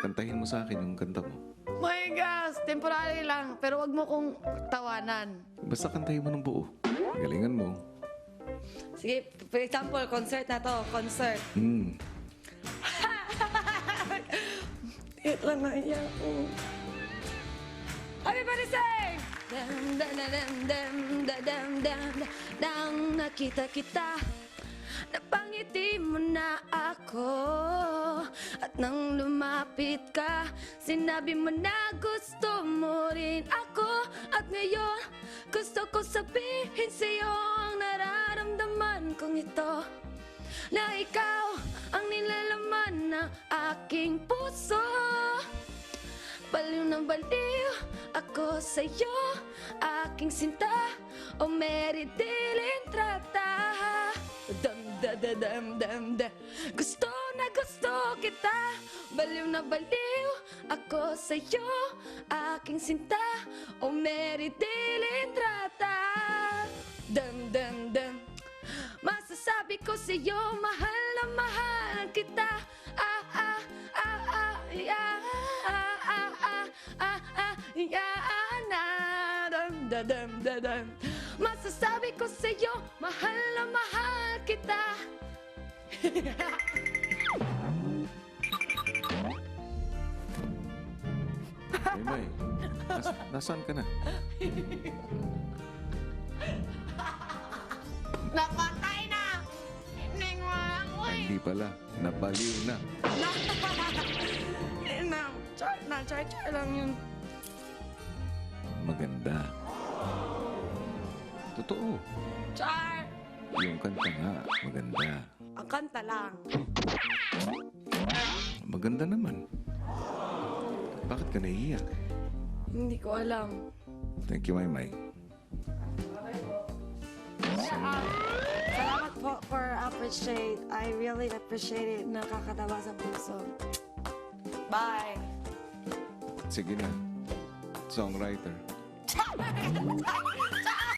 kantahin mo sa akin yung kanta mo. My gosh, temporary lang. Pero wag mo kong tawanan. Basta kantahin mo ng buo. Galingan mo. Sige, for example, concert na to. Concert. Wait lang na iyak ko. Everybody sing! Dam, dam, dam, dam, dam, dam, dam, dam, nakita kita. Napangiti mo na ako. At nang lumapit ka, sinabi mo na gusto mo rin ako. At ngayon, gusto ko sabihin sa'yo ang nararamdaman kong ito. Na ikaw ang nilalaman ng aking puso. Baliw na baliw ako sa'yo, aking sinta. O meridiling trata. Dam da da dam dam da. Gusto na gusto kita. Baliw na baliw ako sa'yo, aking sinta. O meridiling trata. Dam dam dam. Masasabi ko sa'yo, mahal na mahal kita. Ah ah ah ah yeah ah ah ah ah ah yeah na dam da dam da dam. Masasabi ko sa'yo, mahal na mahal kita. May, nasaan ka na? Napatay na! Ning mga uy! Hindi pala. Nabaliw na. Char lang yun. Maganda. Totoo. Char! Yung kanta nga, maganda. Ang kanta lang. Maganda naman. Bakit ka nahihiyak? Hindi ko alam. Thank you, Maymay. Salamat po for appreciate. I really appreciate it. Nakakatawa sa puso. Bye! Sige na. Songwriter. Char!